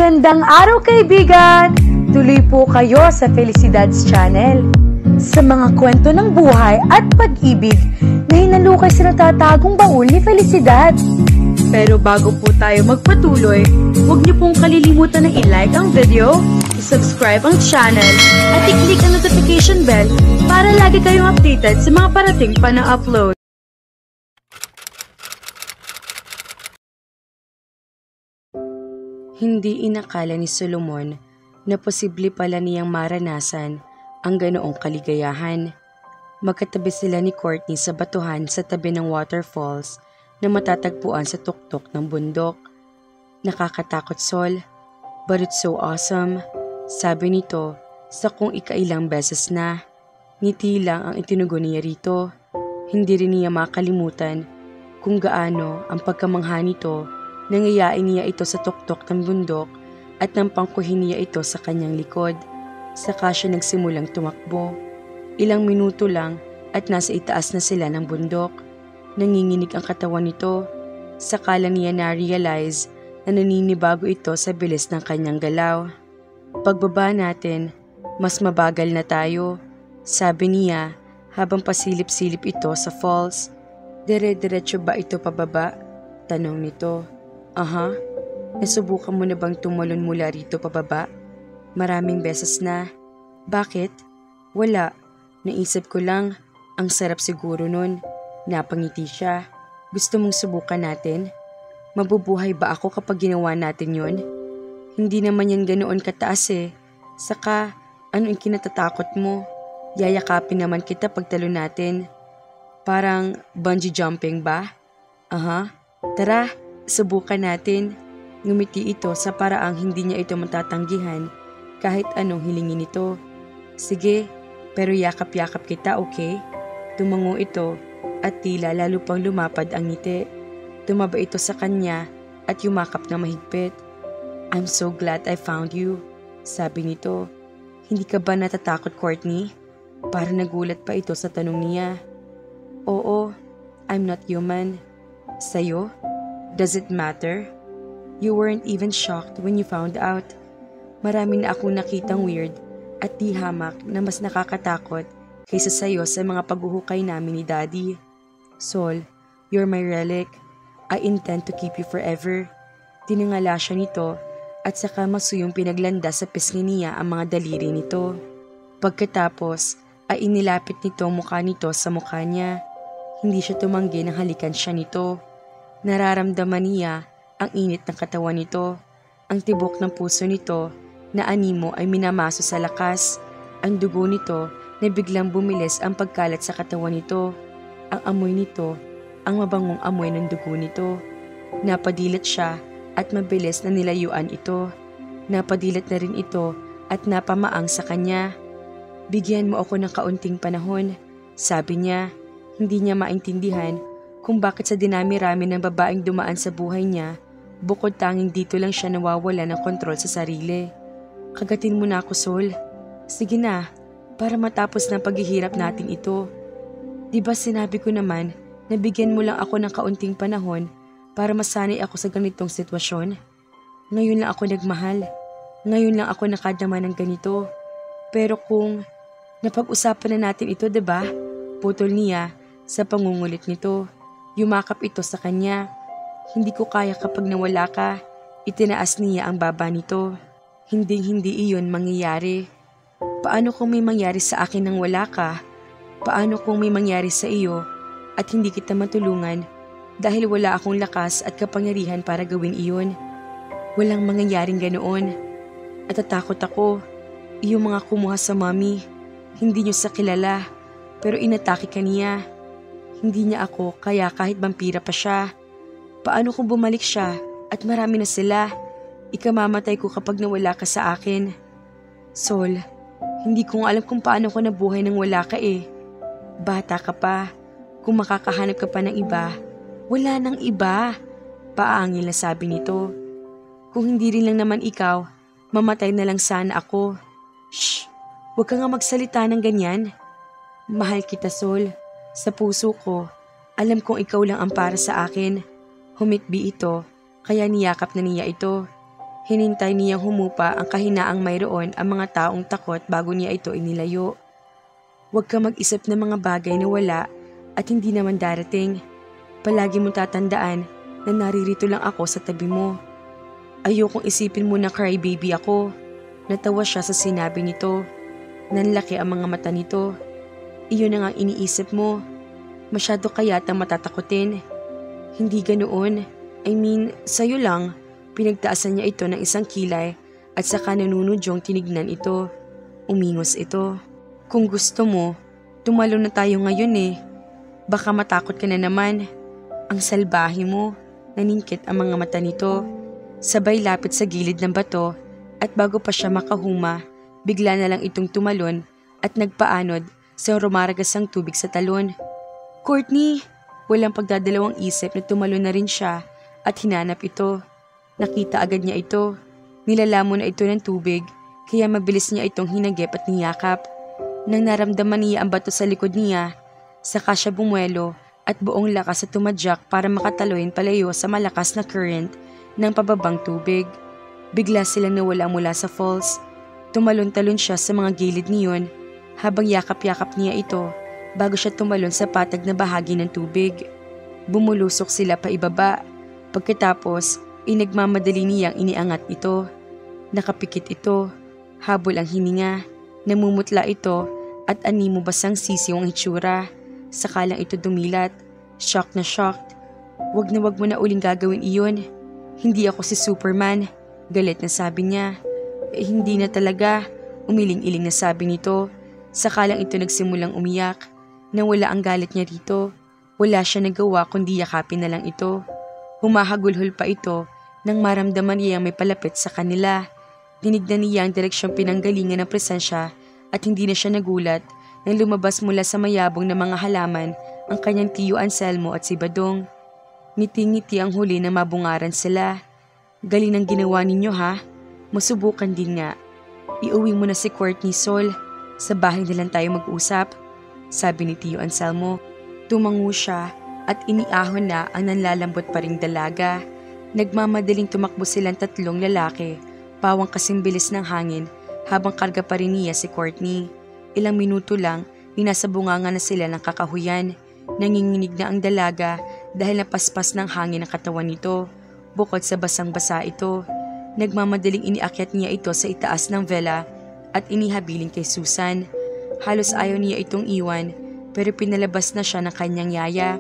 Magandang araw kaibigan! Tuloy po kayo sa Felicidad's Channel. Sa mga kwento ng buhay at pag-ibig na hinalukay sa natatagong baul ni Felicidad. Pero bago po tayo magpatuloy, huwag niyo pong kalilimutan na i-like ang video, i-subscribe ang channel, at i-click ang notification bell para lagi kayong updated sa mga parating pa na upload. Hindi inakala ni Solomon na posible pala niyang maranasan ang ganoong kaligayahan. Magkatabi sila ni Courtney sa batuhan sa tabi ng waterfalls na matatagpuan sa tuktok ng bundok. Nakakatakot, Sol, but it's so awesome, sabi nito sa kung ikailang beses na. Ngiti lang ang itinugon niya rito. Hindi rin niya makalimutan kung gaano ang pagkamangha nito. Nangayain niya ito sa tuktok ng bundok at nampangkuhin niya ito sa kanyang likod. Saka siya nagsimulang tumakbo. Ilang minuto lang at nasa itaas na sila ng bundok. Nanginginig ang katawan nito. Saka lang niya na-realize na naninibago ito sa bilis ng kanyang galaw. Pagbaba natin, mas mabagal na tayo, sabi niya habang pasilip-silip ito sa falls. Dire-diretso ba ito pababa? Tanong nito. Aha, nasubukan mo na bang tumalon mula rito pababa? Maraming beses na. Bakit? Wala. Naisip ko lang, ang sarap siguro nun. Napangiti siya. Gusto mong subukan natin? Mabubuhay ba ako kapag ginawa natin yon? Hindi naman yan ganoon kataas eh. Saka, ano yung kinatatakot mo? Yayakapin naman kita pag talo natin. Parang bungee jumping ba? Aha, tara. Subukan natin. Ngumiti ito sa paraang hindi niya ito matatanggihan kahit anong hilingin nito. Sige, pero yakap-yakap kita, okay? Tumango ito at tila lalo pang lumapad ang ngiti. Tumaba ito sa kanya at yumakap na mahigpit. I'm so glad I found you, sabi nito. Hindi ka ba natatakot, Courtney? Para nagulat pa ito sa tanong niya. Oo, I'm not human. Sa'yo? Does it matter? You weren't even shocked when you found out. Marami na akong nakitang weird at di hamak na mas nakakatakot kaysa sayo sa mga paghuhukay namin ni Daddy. Sol, you're my relic. I intend to keep you forever. Tinangala siya nito at saka masuyong pinaglanda sa pisngi niya ang mga daliri nito. Pagkatapos ay inilapit nito ang mukha nito sa mukha niya. Hindi siya tumanggi nang halikan siya nito. Nararamdaman niya ang init ng katawan nito. Ang tibok ng puso nito na animo ay minamaso sa lakas. Ang dugo nito na biglang bumilis ang pagkalat sa katawan nito. Ang amoy nito, ang mabangong amoy ng dugo nito. Napadilat siya at mabilis na nilayuan ito. Napadilat na rin ito at napamaang sa kanya. Bigyan mo ako ng kaunting panahon, sabi niya. Hindi niya maintindihan kung bakit sa dinami-rami ng babaeng dumaan sa buhay niya, bukod tanging dito lang siya nawawala ng kontrol sa sarili. Kagatin mo na ako, Sol. Sige na, para matapos ng paghihirap natin ito. Diba sinabi ko naman na bigyan mo lang ako ng kaunting panahon para masanay ako sa ganitong sitwasyon? Ngayon lang ako nagmahal. Ngayon lang ako nakadama ng ganito. Pero kung napag-usapan na natin ito, diba? Putol niya sa pangungulit nito. Yumakap ito sa kanya. Hindi ko kaya kapag nawala ka. Itinaas niya ang baba nito. Hindi iyon mangyayari. Paano kung may mangyari sa akin nang wala ka? Paano kung may mangyari sa iyo at hindi kita matulungan dahil wala akong lakas at kapangyarihan para gawin iyon? Walang mangyayaring ganoon. At tatakot ako. Iyong mga kumuha sa mami. Hindi niyo sa kilala. Pero inatake ka niya. Hindi niya ako kaya kahit vampira pa siya. Paano kung bumalik siya at marami na sila? Ikamamatay ko kapag nawala ka sa akin. Sol, hindi ko alam kung paano ko nabuhay nang wala ka eh. Bata ka pa. Kung makakahanap ka pa ng iba, wala nang iba. Paangil na sabi nito. Kung hindi rin lang naman ikaw, mamatay na lang sana ako. Shh! Huwag ka nga magsalita ng ganyan. Mahal kita, Sol. Sa puso ko, alam kong ikaw lang ang para sa akin. Humitbi ito, kaya niyakap na niya ito. Hinintay niyang humupa ang kahinaang mayroon ang mga taong takot bago niya ito inilayo. Huwag ka mag-isip ng mga bagay na wala at hindi naman darating. Palagi mong tatandaan na naririto lang ako sa tabi mo. Ayokong isipin mo na crybaby ako. Natawa siya sa sinabi nito. Nanlaki ang mga mata nito. Iyon ang iniisip mo. Masyado ka yatang matatakutin. Hindi ganoon. I mean, sa'yo lang. Pinagtaasan niya ito ng isang kilay at saka nanunudyong tinignan ito. Umingos ito. Kung gusto mo, tumalon na tayo ngayon eh. Baka matakot ka na naman. Ang salbahe mo. Naningkit ang mga mata nito. Sabay lapit sa gilid ng bato at bago pa siya makahuma, bigla na lang itong tumalon at nagpaanod sa rumaragasang tubig sa talon. Courtney! Walang pagdadalawang isip na tumalon na rin siya at hinanap ito. Nakita agad niya ito. Nilalamon na ito ng tubig kaya mabilis niya itong hinagip at niyakap. Nang naramdaman niya ang bato sa likod niya, saka siya bumuelo at buong lakas at tumadyak para makataloyin palayo sa malakas na current ng pababang tubig. Bigla silang nawala mula sa falls. Tumalon-talon siya sa mga gilid niyon habang yakap-yakap niya ito bago siya tumalon sa patag na bahagi ng tubig. Bumulusok sila pa ibaba. Pagkatapos, nagmamadali niyang iniangat ito. Nakapikit ito. Habol ang hininga. Namumutla ito at animo basang sisiw ang itsura. Sakalang ito dumilat. Shocked na shocked. Wag mo na uling gagawin iyon. Hindi ako si Superman. Galit na sabi niya. Hindi na talaga. Umiling-iling na sabi nito. Sakalang ito nagsimulang umiyak. Nawala ang galit niya rito. Wala siya nagawa kundi yakapin na lang ito. Humahagulhol pa ito nang maramdaman niya may palapit sa kanila. Dinignan niya ang direksyong pinanggalingan ng presensya at hindi na siya nagulat nang lumabas mula sa mayabong na mga halaman ang kanyang tiyo Anselmo at si Badong. Ngiti-ngiti ang huli na mabungaran sila. Galing ang ginawa ninyo ha? Masubukan din nga. Iuwi mo na si Courtney, Sol. Sa bahay na lang tayo mag-usap, sabi ni Tio Anselmo. Tumango siya at iniahon na ang nanlalambot pa ring dalaga. Nagmamadaling tumakbo silang tatlong lalaki, pawang kasing bilis ng hangin habang karga pa rin niya si Courtney. Ilang minuto lang, nasa bunganga na sila ng kakahuyan. Nanginginig na ang dalaga dahil napaspas ng hangin ang katawan nito. Bukod sa basang-basa ito, nagmamadaling iniakyat niya ito sa itaas ng vela at inihabiling kay Susan. Halos ayaw niya itong iwan pero pinalabas na siya ng kanyang yaya.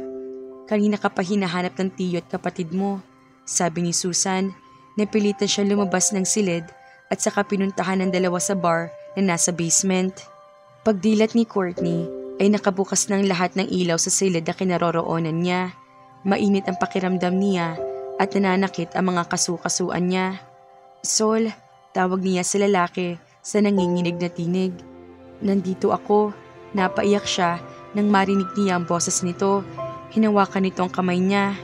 Kanina ka pa hinahanap ng tiyo at kapatid mo, sabi ni Susan. Napilitan siya lumabas ng silid at saka pinuntahan ng dalawa sa bar na nasa basement. Pagdilat ni Courtney ay nakabukas ng lahat ng ilaw sa silid na kinaroroonan niya. Mainit ang pakiramdam niya at nananakit ang mga kasukasuan niya. Sol, tawag niya sa lalaki sa nanginginig na tinig. Nandito ako. Napaiyak siya nang marinig niya ang boses nito. Hinawakan nito ang kamay niya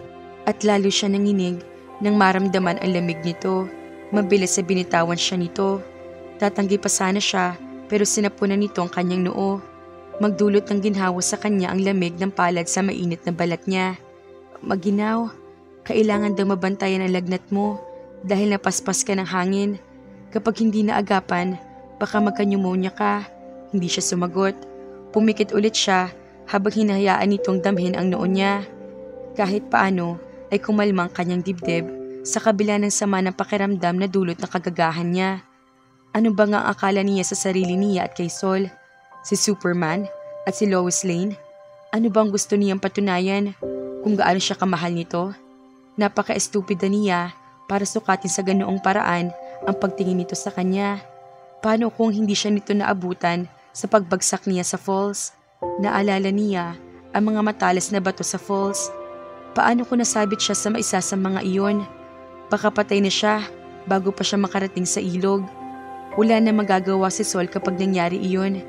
at lalo siya nanginig nang maramdaman ang lamig nito. Mabilis sa binitawan siya nito. Tatanggi pa sana siya pero sinapunan nito ang kanyang noo. Magdulot ng ginhawa sa kanya ang lamig ng palad sa mainit na balat niya. Maginaw, kailangan daw mabantayan ang lagnat mo dahil napaspas ka ng hangin. Kapag hindi naagapan, baka magka-pneumonia ka. Hindi siya sumagot. Pumikit ulit siya habang hinahayaan nitong damhin ang noo niya. Kahit paano ay kumalmang kanyang dibdib sa kabila ng sama ng pakiramdam na dulot ng kagagahan niya. Ano ba nga ang akala niya sa sarili niya at kay Sol? Si Superman at si Lois Lane? Ano bang gusto niyang patunayan? Kung gaano siya kamahal nito? Napaka-estupida niya para sukatin sa ganoong paraan ang pagtingin nito sa kanya. Paano kung hindi siya nito naabutan sa pagbagsak niya sa falls? Naalala niya ang mga matalas na bato sa falls. Paano kung nasabit siya sa isa sa mga iyon? Baka patay na siya bago pa siya makarating sa ilog. Wala na magagawa si Sol kapag nangyari iyon.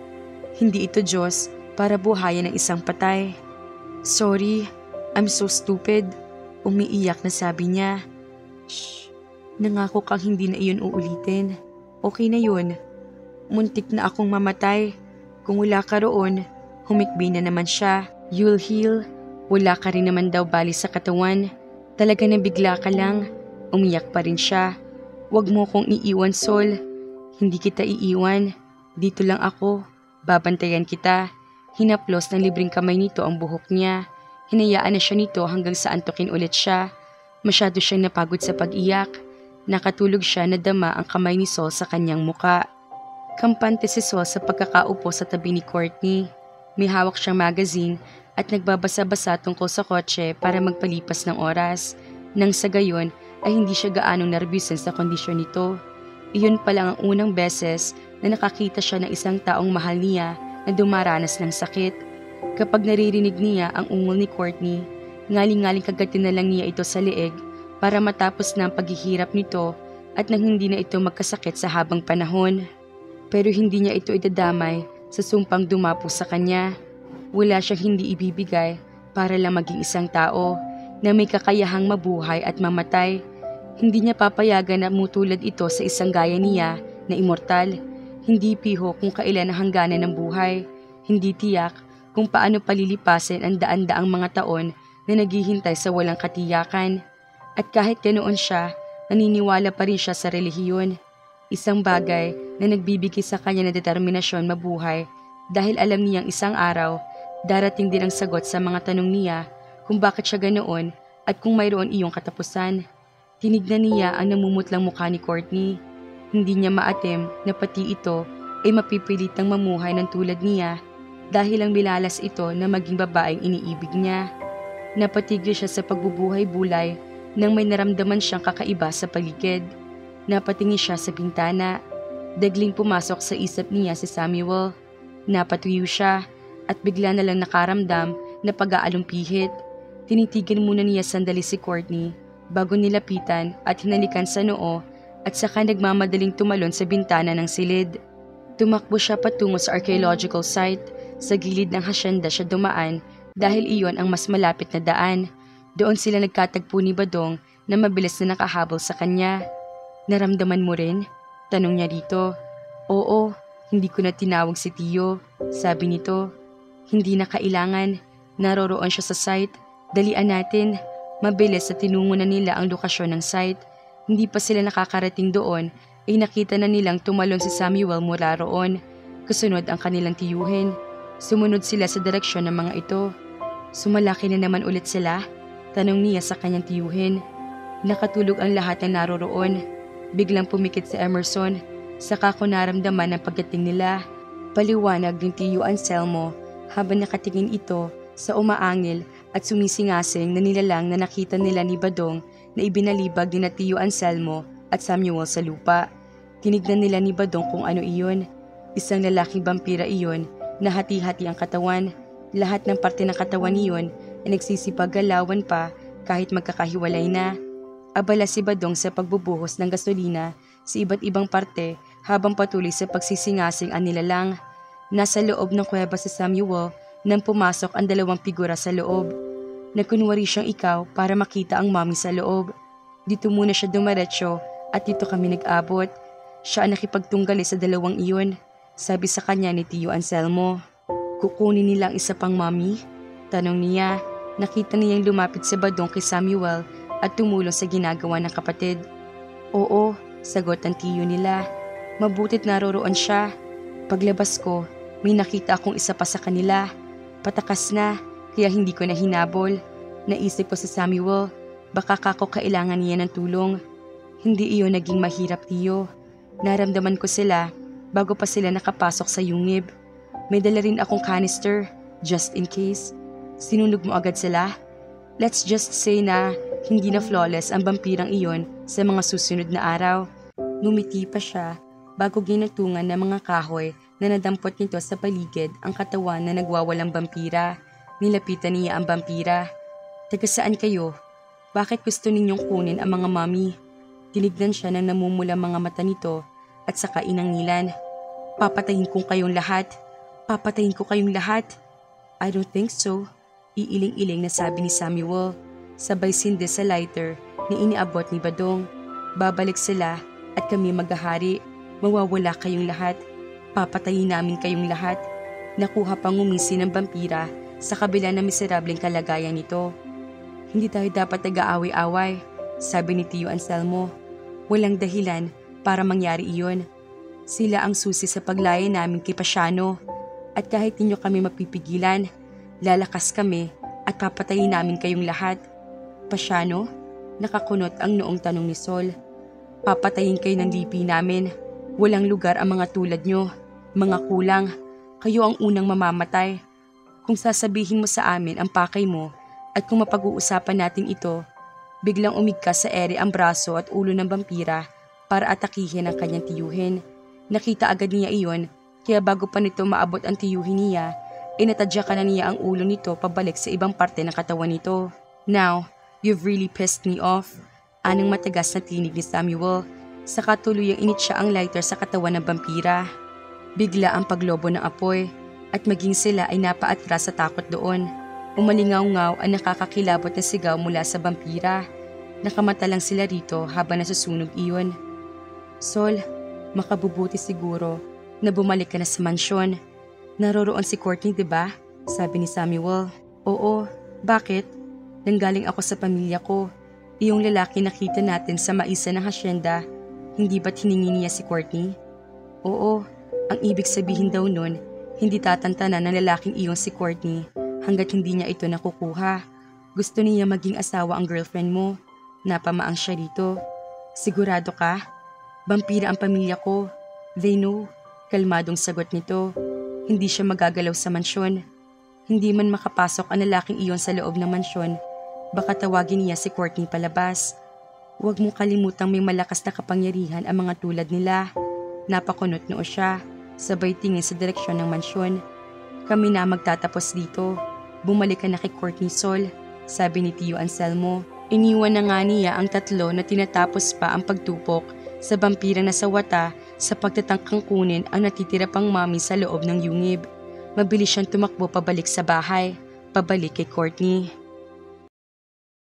Hindi ito Diyos para buhayan ng isang patay. Sorry, I'm so stupid. Umiiyak na sabi niya. Shh, nangako kang hindi na iyon uulitin. Okay na yun. Muntik na akong mamatay. Kung wala ka roon, humikbi na naman siya. You'll heal. Wala ka rin naman daw bali sa katawan. Talaga na bigla ka lang. Umiyak pa rin siya. Huwag mo kong iiwan, Sol. Hindi kita iiwan. Dito lang ako. Babantayan kita. Hinaplos ng libreng kamay nito ang buhok niya. Hinayaan na siya nito hanggang sa antukin ulit siya. Masyado siyang napagod sa pag-iyak. Nakatulog siya na dama ang kamay ni Sol sa kanyang muka. Kampante si Sol sa pagkakaupo sa tabi ni Courtney. May hawak siyang magazine at nagbabasa-basa tungkol sa kotse para magpalipas ng oras. Nang sa gayon ay hindi siya gaanong nervyusan sa kondisyon nito. Iyon pa lang ang unang beses na nakakita siya ng isang taong mahal niya na dumaranas ng sakit. Kapag naririnig niya ang ungol ni Courtney, ngaling-ngaling kagatin na lang niya ito sa leeg para matapos na ang paghihirap nito at nang hindi na ito magkasakit sa habang panahon. Pero hindi niya ito idadamay sa sumpang dumapo sa kanya. Wala siyang hindi ibibigay para lang maging isang tao na may kakayahang mabuhay at mamatay. Hindi niya papayagan na mutulad ito sa isang gaya niya na immortal. Hindi piho kung kailan ang hangganan ng buhay. Hindi tiyak kung paano palilipasin ang daan-daang mga taon na naghihintay sa walang katiyakan. At kahit ganoon siya, naniniwala pa rin siya sa relihiyon. Isang bagay na nagbibigay sa kanya ng determinasyon mabuhay dahil alam niyang isang araw, darating din ang sagot sa mga tanong niya kung bakit siya ganoon at kung mayroon iyong katapusan. Tinignan niya ang namumutlang mukha ni Courtney. Hindi niya maatim na pati ito ay mapipilitang mamuhay ng tulad niya dahil ang milalas ito na maging babaeng iniibig niya. Napatigil siya sa pagbubuhay-bulay nang may naramdaman siyang kakaiba sa paligid. Napatingin siya sa bintana. Dagling pumasok sa isip niya si Samuel. Napatuyo siya at bigla na lang nakaramdam na pag-aalumpihit. Tinitigan muna niya sandali si Courtney bago nilapitan at hinalikan sa noo at saka nagmamadaling tumalon sa bintana ng silid. Tumakbo siya patungo sa archaeological site. Sa gilid ng hasyenda siya dumaan dahil iyon ang mas malapit na daan. Doon sila nagkatagpo ni Badong na mabilis na nakahabol sa kanya. Naramdaman mo rin? Tanong niya rito. Oo, hindi ko na tinawag si Tio, sabi nito. Hindi na kailangan. Naroroon siya sa site. Dalian natin. Mabilis na tinungo na nila ang lokasyon ng site. Hindi pa sila nakakarating doon ay nakita na nilang tumalon si Samuel mula roon. Kasunod ang kanilang tiyuhin. Sumunod sila sa direksyon ng mga ito. Sumalaki na naman ulit sila? Tanong niya sa kanyang tiyuhin. Nakatulog ang lahat na naroroon. Biglang pumikit si Emerson. Saka ko naramdaman ang pagdating nila. Paliwanag ng Tiyo Anselmo habang nakatingin ito sa umaangil at sumisingasing na nilalang na nakita nila ni Badong na ibinalibag ni na Tiyo Anselmo at Samuel sa lupa. Tinignan nila ni Badong kung ano iyon. Isang lalaking vampira iyon na hati-hati ang katawan. Lahat ng parte ng katawan niyon ay nagsisipag-galawan pa kahit magkakahiwalay na. Abala si Badong sa pagbubuhos ng gasolina sa iba't ibang parte habang patuloy sa pagsisingasing ang nilalang. Nasa loob ng kuweba si Samuel nang pumasok ang dalawang figura sa loob. Nagkunwari siyang ikaw para makita ang mami sa loob. Dito muna siya dumaretsyo at dito kami nag-abot. Siya ang nakipagtunggali sa dalawang iyon, sabi sa kanya ni Tiyo Anselmo. Kukunin nila ang isa pang mami? Tanong niya. Nakita niyang lumapit si Badong kay Samuel at tumulong sa ginagawa ng kapatid. Oo, sagot ang tiyo nila. Mabutit naroroon siya. Paglabas ko, may nakita akong isa pa sa kanila. Patakas na, kaya hindi ko na hinabol. Naisip ko si Samuel, baka kako kailangan niya ng tulong. Hindi iyon naging mahirap, tiyo. Naramdaman ko sila bago pa sila nakapasok sa yungib. May dala rin akong canister, just in case. Sinunog mo agad sila? Let's just say na hindi na flawless ang vampirang iyon sa mga susunod na araw. Ngumiti pa siya bago ginagtungan ng mga kahoy na nadampot nito sa paligid ang katawan na nagwawalang vampira. Nilapitan niya ang vampira. Taga saan kayo? Bakit gusto ninyong kunin ang mga mami? Tinignan siya ng namumula mga mata nito at saka inangilan. Papatayin ko kayong lahat. Papatayin ko kayong lahat. I don't think so. Iiling-iling na sabi ni Samuel. Sabay sindi sa lighter ni iniabot ni Badong. Babalik sila at kami maghahari. Mawawala kayong lahat. Papatayin namin kayong lahat. Nakuha pang ngumisi ng vampira sa kabila ng miserableng kalagayan nito. Hindi tayo dapat nag-aaway-away, sabi ni Tiyo Anselmo. Walang dahilan para mangyari iyon. Sila ang susi sa paglaya namin kay Pasiano. At kahit ninyo kami mapipigilan, lalakas kami at papatayin namin kayong lahat. Pasiano? Nakakunot ang noong tanong ni Sol. Papatayin kayo ng lipi namin. Walang lugar ang mga tulad nyo. Mga kulang. Kayo ang unang mamamatay. Kung sasabihin mo sa amin ang pakay mo at kung mapag-uusapan natin ito, biglang umigkas sa ere ang braso at ulo ng vampira para atakihin ang kanyang tiyuhin. Nakita agad niya iyon, kaya bago pa nito maabot ang tiyuhin niya, inatadya ka na niya ang ulo nito pabalik sa ibang parte ng katawan nito. Now, you've really pissed me off. Anong matagas na tinig ni Samuel. Saka tuluyang initsa ang lighter sa katawan ng vampira. Bigla ang paglobo ng apoy at maging sila ay napaatras sa takot doon. Umalingaw-ngaw ang nakakakilabot na sigaw mula sa vampira. Nakamata lang sila rito habang nasusunog iyon. Sol, makabubuti siguro na bumalik ka na sa mansyon. Naroroon si Courtney, diba? Sabi ni Samuel. Oo, bakit? Nanggaling ako sa pamilya ko. Iyong lalaki nakita natin sa maisa ng hasyenda. Hindi ba't hiningi niya si Courtney? Oo, ang ibig sabihin daw nun, hindi tatantanan ng lalaking iyong si Courtney hanggat hindi niya ito nakukuha. Gusto niya maging asawa ang girlfriend mo. Napamaang siya rito. Sigurado ka? Vampira ang pamilya ko. They know. Kalmadong sagot nito. Hindi siya magagalaw sa mansyon. Hindi man makapasok ang lalaking iyon sa loob ng mansyon. Baka tawagin niya si Courtney palabas. Huwag mong kalimutang may malakas na kapangyarihan ang mga tulad nila. Napakunot noo siya. Sabay tingin sa direksyon ng mansyon. Kami na magtatapos dito. Bumalik ka na kay Courtney, Sol, sabi ni Tio Anselmo. Iniwan na nga niya ang tatlo na tinatapos pa ang pagtupok sa vampira na sawata sa pagtatangkang kunin ang natitira pang mami sa loob ng yungib. Mabilis siyang tumakbo pabalik sa bahay, pabalik kay Courtney.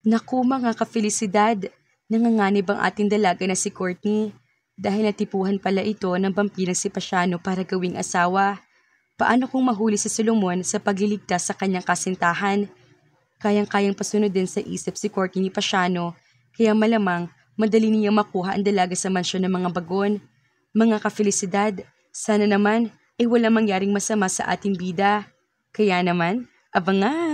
Naku mga ka-felisidad, nanganganib ang ating dalaga na si Courtney dahil natipuhan pala ito ng vampirang si Pasiano para gawing asawa. Paano kung mahuli si Solomon sa pagliligtas sa kanyang kasintahan? Kayang-kayang pasunod din sa isip si Courtney ni Pasiano, kaya malamang madali niyang makuha ang dalaga sa mansyon ng mga bagon. Mga ka-felisidad, sana naman ay wala mangyaring masama sa ating bida. Kaya naman, abangan!